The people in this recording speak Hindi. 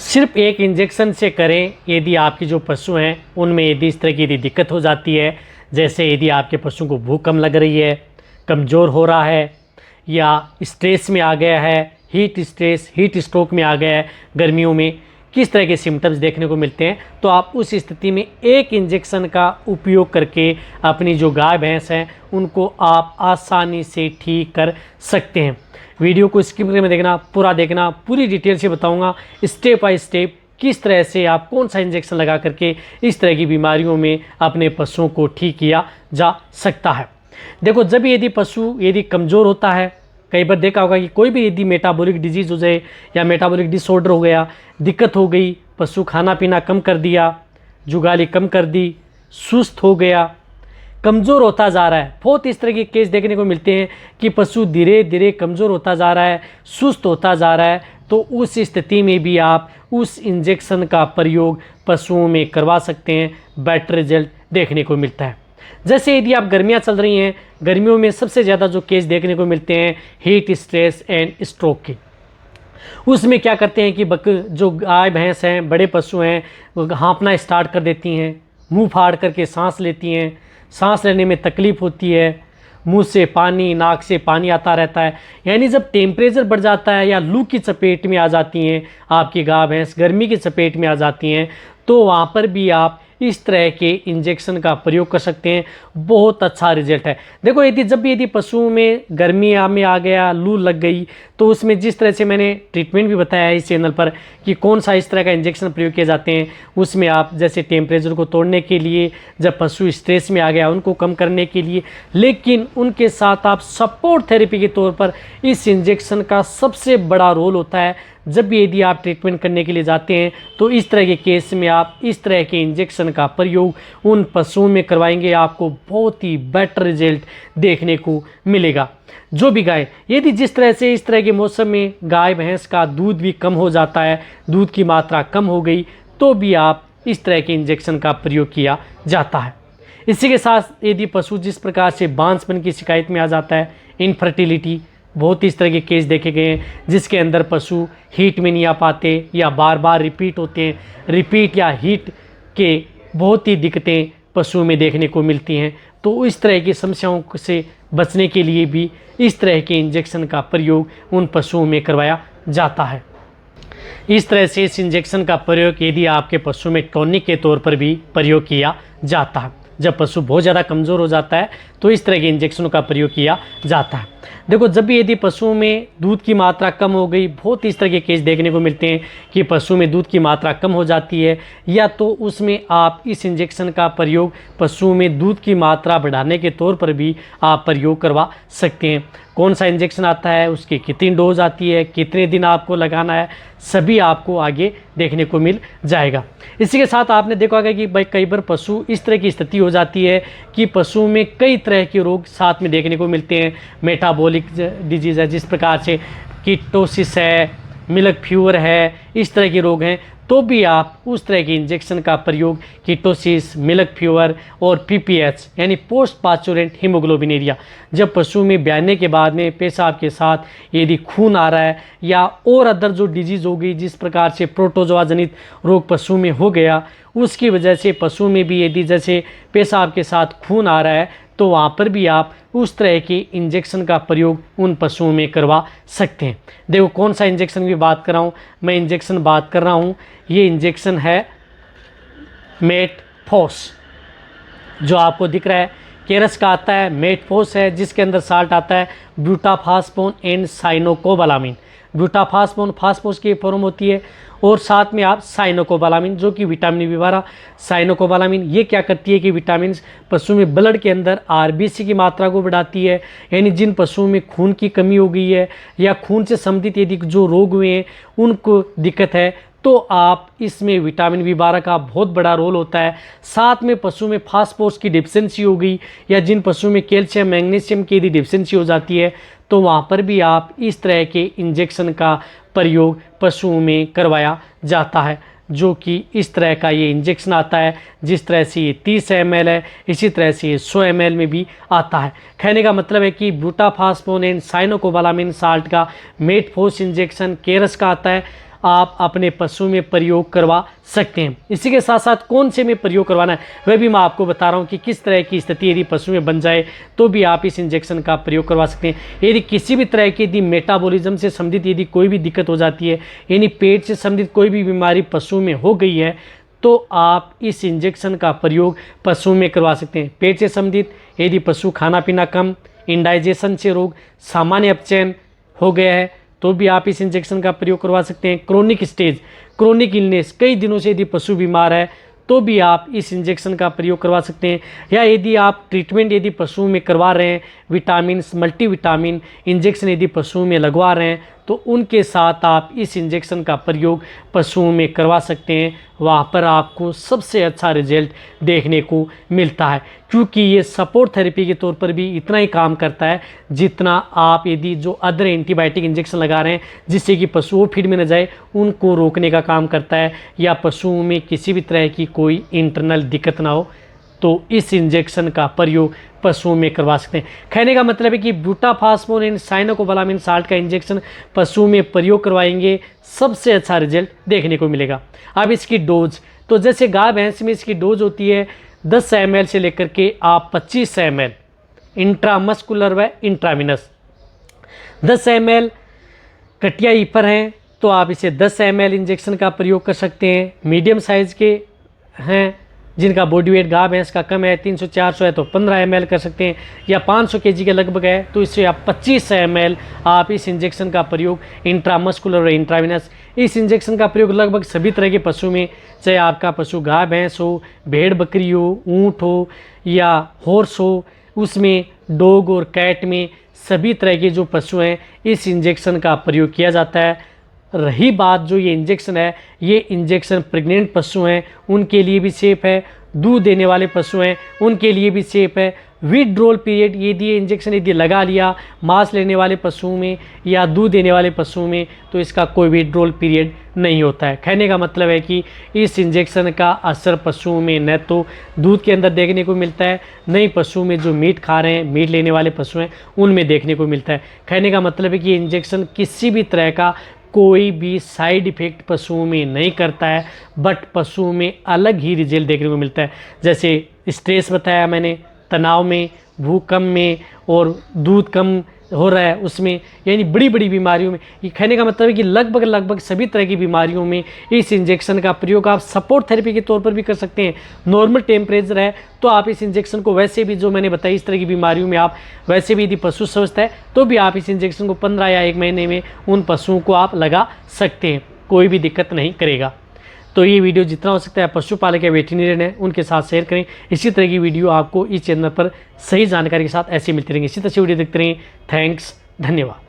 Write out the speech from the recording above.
सिर्फ एक इंजेक्शन से करें यदि आपके जो पशु हैं उनमें यदि इस तरह की यदि दिक्कत हो जाती है, जैसे यदि आपके पशु को भूख कम लग रही है, कमज़ोर हो रहा है या स्ट्रेस में आ गया है, हीट स्ट्रोक में आ गया है, गर्मियों में किस तरह के सिम्टम्स देखने को मिलते हैं, तो आप उस स्थिति में एक इंजेक्शन का उपयोग करके अपनी जो गाय भैंस हैं उनको आप आसानी से ठीक कर सकते हैं। वीडियो को स्किप करके देखना, पूरा देखना, पूरी डिटेल से बताऊंगा स्टेप बाय स्टेप किस तरह से आप कौन सा इंजेक्शन लगा करके इस तरह की बीमारियों में अपने पशुओं को ठीक किया जा सकता है। देखो, जब यदि पशु यदि कमज़ोर होता है, कई बार देखा होगा कि कोई भी यदि मेटाबॉलिक डिजीज़ हो जाए या मेटाबॉलिक डिसऑर्डर हो गया, दिक्कत हो गई, पशु खाना पीना कम कर दिया, जुगाली कम कर दी, सुस्त हो गया, कमज़ोर होता जा रहा है। बहुत इस तरह के केस देखने को मिलते हैं कि पशु धीरे धीरे कमज़ोर होता जा रहा है, सुस्त होता जा रहा है, तो उस स्थिति में भी आप उस इंजेक्शन का प्रयोग पशुओं में करवा सकते हैं, बेटर रिजल्ट देखने को मिलता है। जैसे यदि आप गर्मियाँ चल रही हैं, गर्मियों में सबसे ज़्यादा जो केस देखने को मिलते हैं हीट स्ट्रेस एंड स्ट्रोक के, उसमें क्या करते हैं कि जो गाय भैंस हैं, बड़े पशु हैं, वो हाँफना स्टार्ट कर देती हैं, मुंह फाड़ करके सांस लेती हैं, सांस लेने में तकलीफ़ होती है, मुंह से पानी, नाक से पानी आता रहता है। यानी जब टेम्परेचर बढ़ जाता है या लू की चपेट में आ जाती हैं आपकी गाय भैंस, गर्मी की चपेट में आ जाती हैं, तो वहाँ पर भी आप इस तरह के इंजेक्शन का प्रयोग कर सकते हैं। बहुत अच्छा रिजल्ट है। देखो, यदि पशुओं में गर्मी में आ गया, लू लग गई, तो उसमें जिस तरह से मैंने ट्रीटमेंट भी बताया है इस चैनल पर कि कौन सा इस तरह का इंजेक्शन प्रयोग किए जाते हैं, उसमें आप जैसे टेम्परेचर को तोड़ने के लिए, जब पशु स्ट्रेस में आ गया उनको कम करने के लिए, लेकिन उनके साथ आप सपोर्ट थेरेपी के तौर पर इस इंजेक्शन का सबसे बड़ा रोल होता है। जब भी यदि आप ट्रीटमेंट करने के लिए जाते हैं तो इस तरह के केस में आप इस तरह के इंजेक्शन का प्रयोग उन पशुओं में करवाएंगे, आपको बहुत ही बेटर रिजल्ट देखने को मिलेगा। जो भी गाय, यदि जिस तरह से इस तरह के मौसम में गाय भैंस का दूध भी कम हो जाता है, दूध की मात्रा कम हो गई, तो भी आप इस तरह के इंजेक्शन का प्रयोग किया जाता है। इसी के साथ यदि पशु जिस प्रकार से बांझपन की शिकायत में आ जाता है, इनफर्टिलिटी, बहुत इस तरह के केस देखे गए हैं जिसके अंदर पशु हीट में नहीं आ पाते या बार बार रिपीट होते हैं, रिपीट या हीट के बहुत ही दिक्कतें पशुओं में देखने को मिलती हैं। तो इस तरह की समस्याओं से बचने के लिए भी इस तरह के इंजेक्शन का प्रयोग उन पशुओं में करवाया जाता है। इस तरह से इस इंजेक्शन का प्रयोग यदि आपके पशु में टॉनिक के तौर पर भी प्रयोग किया जाता है। जब पशु बहुत ज़्यादा कमज़ोर हो जाता है तो इस तरह के इंजेक्शनों का प्रयोग किया जाता है। देखो, जब भी यदि पशुओं में दूध की मात्रा कम हो गई, बहुत इस तरह के केस देखने को मिलते हैं कि पशु में दूध की मात्रा कम हो जाती है, या तो उसमें आप इस इंजेक्शन का प्रयोग पशुओं में दूध की मात्रा बढ़ाने के तौर पर भी आप प्रयोग करवा सकते हैं। कौन सा इंजेक्शन आता है, उसकी कितनी डोज आती है, कितने दिन आपको लगाना है, सभी आपको आगे देखने को मिल जाएगा। इसी के साथ आपने देखा होगा कि भाई कई बार पशु इस तरह की स्थिति हो जाती है कि पशुओं में कई तरह के रोग साथ में देखने को मिलते हैं। मेटाबॉलिक डिजीज़ है, जिस प्रकार से कीटोसिस है, मिल्क फीवर है, इस तरह के रोग हैं, तो भी आप उस तरह के इंजेक्शन का प्रयोग कीटोसिस, मिल्क फीवर और पीपीएच यानी पोस्ट पार्चुरेंट हीमोग्लोबिनेरिया, जब पशु में ब्याने के बाद में पेशाब के साथ यदि खून आ रहा है या और अदर जो डिजीज़ हो गई, जिस प्रकार से प्रोटोजोआ जनित रोग पशु में हो गया, उसकी वजह से पशु में भी यदि जैसे पेशाब के साथ खून आ रहा है, तो वहाँ पर भी आप उस तरह के इंजेक्शन का प्रयोग उन पशुओं में करवा सकते हैं। देखो, कौन सा इंजेक्शन की बात कर रहा हूँ मैं, इंजेक्शन बात कर रहा हूँ, ये इंजेक्शन है मेटफोस, जो आपको दिख रहा है केरस का आता है। मेटफोस है जिसके अंदर साल्ट आता है ब्यूटाफास्पोन एंड साइनोकोबालामिन। ब्यूटाफास्पोन फास्फोस की फॉर्म होती है, और साथ में आप साइनोकोबालामिन जो कि विटामिन बी12। साइनोकोबालामिन ये क्या करती है कि विटामिन पशु में ब्लड के अंदर आरबीसी की मात्रा को बढ़ाती है। यानी जिन पशुओं में खून की कमी हो गई है या खून से संबंधित यदि जो रोग हुए हैं उनको दिक्कत है, तो आप इसमें विटामिन बी12 का बहुत बड़ा रोल होता है। साथ में पशु में फास्फोरस की डिफिशिएंसी हो गई या जिन पशुओं में कैल्शियम मैग्नीशियम की यदि डिफिशिएंसी हो जाती है, तो वहाँ पर भी आप इस तरह के इंजेक्शन का प्रयोग पशुओं में करवाया जाता है, जो कि इस तरह का ये इंजेक्शन आता है। जिस तरह से ये 30 ml है, इसी तरह से ये 100 ml में भी आता है। कहने का मतलब है कि ब्यूटाफास्पोन एंड साइनोकोबालामिन साल्ट का मेटफोस इंजेक्शन केरस का आता है। आप अपने पशु में प्रयोग करवा सकते हैं। इसी के साथ साथ कौन से में प्रयोग करवाना है वह भी मैं आपको बता रहा हूँ कि किस तरह की स्थिति यदि पशु में बन जाए तो भी आप इस इंजेक्शन का प्रयोग करवा सकते हैं। यदि किसी भी तरह की यदि मेटाबॉलिज्म से संबंधित यदि कोई भी दिक्कत हो जाती है, यानी पेट से संबंधित कोई भी बीमारी पशु में हो गई है, तो आप इस इंजेक्शन का प्रयोग पशु में करवा सकते हैं। पेट से संबंधित यदि पशु खाना पीना कम, इंडाइजेशन से रोग, सामान्य अपचयन हो गया है तो भी आप इस इंजेक्शन का प्रयोग करवा सकते हैं। क्रोनिक स्टेज, क्रोनिक इलनेस, कई दिनों से यदि पशु बीमार है तो भी आप इस इंजेक्शन का प्रयोग करवा सकते हैं। या यदि आप ट्रीटमेंट यदि पशुओं में करवा रहे हैं, विटामिन मल्टीविटामिन इंजेक्शन यदि पशुओं में लगवा रहे हैं तो उनके साथ आप इस इंजेक्शन का प्रयोग पशुओं में करवा सकते हैं। वहाँ पर आपको सबसे अच्छा रिजल्ट देखने को मिलता है, क्योंकि ये सपोर्ट थेरेपी के तौर पर भी इतना ही काम करता है जितना आप यदि जो अदर एंटीबायोटिक इंजेक्शन लगा रहे हैं जिससे कि पशुओं फीड में न जाए उनको रोकने का काम करता है, या पशुओं में किसी भी तरह की कोई इंटरनल दिक्कत ना हो, तो इस इंजेक्शन का प्रयोग पशुओं में करवा सकते हैं। कहने का मतलब है कि ब्यूटाफास्फोन एंड साइनोकोबालामिन साल्ट का इंजेक्शन पशुओं में प्रयोग करवाएंगे, सबसे अच्छा रिजल्ट देखने को मिलेगा। अब इसकी डोज, तो जैसे गाय भैंस में इसकी डोज होती है 10 ml से लेकर के आप 25 ml इंट्रामस्कुलर व इंट्राविनस। 10 ml कटिया ईपर हैं तो आप इसे 10 ml इंजेक्शन का प्रयोग कर सकते हैं। मीडियम साइज़ के हैं जिनका बॉडी वेट गाय भैंस का कम है, 300-400 है तो 15 ml कर सकते हैं, या 500 kg के लगभग है तो इससे आप 25 ml आप इस इंजेक्शन का प्रयोग इंट्रामस्कुलर और इंट्राविनस, इस इंजेक्शन का प्रयोग लगभग सभी तरह के पशु में, चाहे आपका पशु गाय भैंस हो, भेड़ बकरी हो, ऊँट हो या हॉर्स हो, उसमें डॉग और कैट में सभी तरह के जो पशु हैं इस इंजेक्शन का प्रयोग किया जाता है। रही बात जो ये इंजेक्शन है, ये इंजेक्शन प्रेग्नेंट पशु हैं उनके लिए भी सेफ़ है, दूध देने वाले पशु हैं उनके लिए भी सेफ़ है। विथड्रॉल पीरियड यदि ये इंजेक्शन यदि लगा लिया मांस लेने वाले पशुओं में या दूध देने वाले पशुओं में तो इसका कोई विथड्रॉल पीरियड नहीं होता है। कहने का मतलब है कि इस इंजेक्शन का असर पशुओं में न तो दूध के अंदर देखने को मिलता है, न ही पशुओं में जो मीट खा रहे हैं, मीट लेने वाले पशु हैं उनमें देखने को मिलता है। कहने का मतलब है कि ये इंजेक्शन किसी भी तरह का कोई भी साइड इफ़ेक्ट पशुओं में नहीं करता है, बट पशुओं में अलग ही रिजल्ट देखने को मिलता है। जैसे स्ट्रेस बताया मैंने, तनाव में, भूख कम में और दूध कम हो रहा है उसमें, यानी बड़ी बड़ी बीमारियों में। ये कहने का मतलब है कि लगभग सभी तरह की बीमारियों में इस इंजेक्शन का प्रयोग आप सपोर्ट थेरेपी के तौर पर भी कर सकते हैं। नॉर्मल टेम्परेचर है तो आप इस इंजेक्शन को वैसे भी जो मैंने बताई इस तरह की बीमारियों में आप वैसे भी यदि पशु स्वस्थ है तो भी आप इस इंजेक्शन को 15 या 1 महीने में उन पशुओं को आप लगा सकते हैं, कोई भी दिक्कत नहीं करेगा। तो ये वीडियो जितना हो सकता है पशुपालक या वेटरिनेरियन है उनके साथ शेयर करें। इसी तरह की वीडियो आपको इस चैनल पर सही जानकारी के साथ ऐसे मिलती रहेंगी। इसी तरह से वीडियो देखते रहें। थैंक्स, धन्यवाद।